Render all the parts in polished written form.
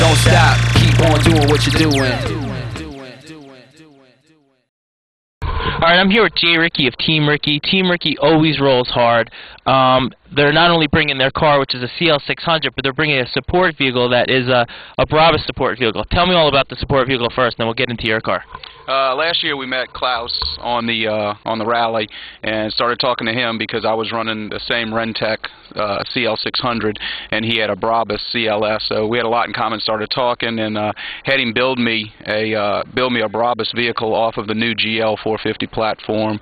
Don't stop, keep on doing what you're doing. Alright, I'm here with Jay Riecke of Team Riecke. Team Riecke always rolls hard. They're not only bringing their car, which is a CL600, but they're bringing a support vehicle that is a Brabus support vehicle. Tell me all about the support vehicle first, then we'll get into your car. Last year we met Klaus on the rally and started talking to him because I was running the same Rentec CL600 and he had a Brabus CLS, so we had a lot in common. Started talking and had him build me a Brabus vehicle off of the new GL 450 platform.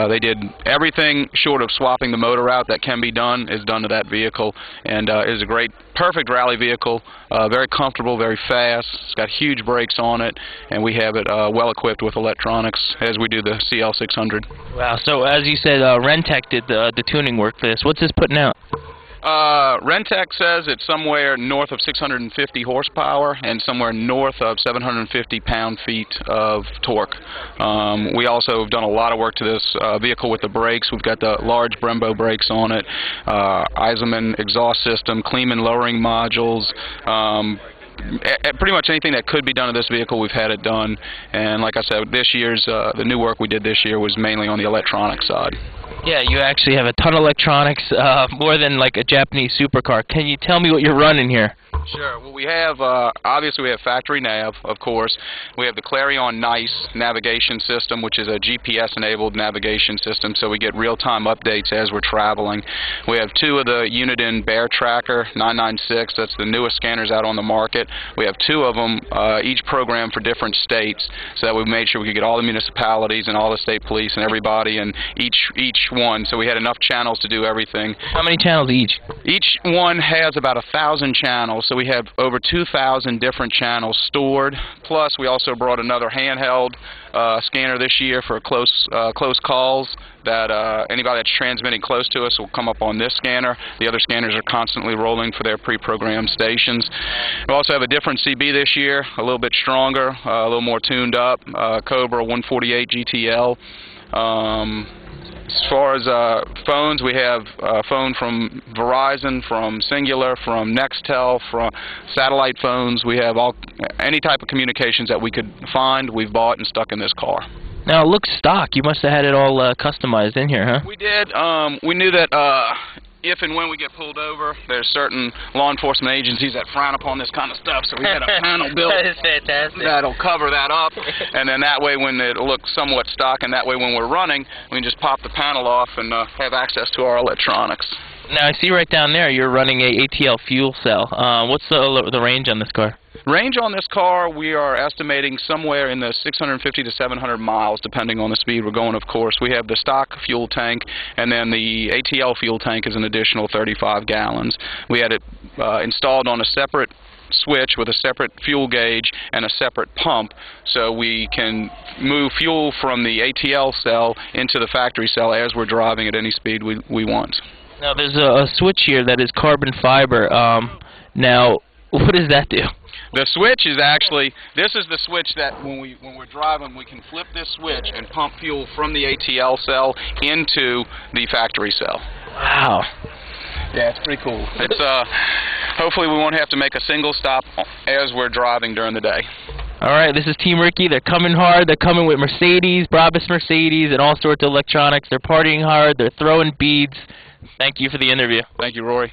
They did everything short of swapping the motor out that can be done is done to that vehicle, and it is a great, perfect rally vehicle. Very comfortable, very fast. It's got huge brakes on it, and we have it well equipped with electronics as we do the CL600. Wow, so as you said, Rentec did the tuning work for this. What's this putting out? Rentec says it's somewhere north of 650 horsepower and somewhere north of 750 pound-feet of torque. We also have done a lot of work to this vehicle with the brakes. We've got the large Brembo brakes on it, Eisenman exhaust system, Kleemann lowering modules. Pretty much anything that could be done to this vehicle, we've had it done. And like I said, this year's the new work we did this year was mainly on the electronic side. Yeah, you actually have a ton of electronics, more than like a Japanese supercar. Can you tell me what you're running here? Sure. Well, we have, obviously we have factory nav, of course. We have the Clarion Nice navigation system, which is a GPS-enabled navigation system, so we get real-time updates as we're traveling. We have two of the Uniden Bear Tracker 996. That's the newest scanners out on the market. We have two of them, each programmed for different states, so that we made sure we could get all the municipalities and all the state police and everybody in each one, so we had enough channels to do everything. How many channels each? Each one has about 1,000 channels, so we have over 2,000 different channels stored. Plus, we also brought another handheld scanner this year for close calls. That anybody that's transmitting close to us will come up on this scanner. The other scanners are constantly rolling for their pre-programmed stations. We also have a different CB this year, a little bit stronger, a little more tuned up, Cobra 148 GTL. As far as phones, we have a phone from Verizon, from Singular, from Nextel, from satellite phones. We have any type of communications that we could find, we've bought and stuck in this car. Now, it looks stock. You must have had it all customized in here, huh? We did. We knew that if and when we get pulled over, there's certain law enforcement agencies that frown upon this kind of stuff, so we had a panel built That is fantastic. That'll cover that up, and then that way when it'll look somewhat stock, and that way when we're running, we can just pop the panel off and have access to our electronics. Now, I see right down there you're running a ATL fuel cell. What's the range on this car? Range on this car, we are estimating somewhere in the 650 to 700 miles, depending on the speed we're going, of course. We have the stock fuel tank, and then the ATL fuel tank is an additional 35 gallons. We had it installed on a separate switch with a separate fuel gauge and a separate pump, so we can move fuel from the ATL cell into the factory cell as we're driving at any speed we want. Now, there's a switch here that is carbon fiber. Now, what does that do? The switch is actually, this is the switch that when we're driving, we can flip this switch and pump fuel from the ATL cell into the factory cell. Wow. Yeah, it's pretty cool. It's hopefully we won't have to make a single stop as we're driving during the day. All right, this is Team Riecke. They're coming hard. They're coming with Mercedes, Brabus Mercedes, and all sorts of electronics. They're partying hard. They're throwing beads. Thank you for the interview. Thank you, Rory.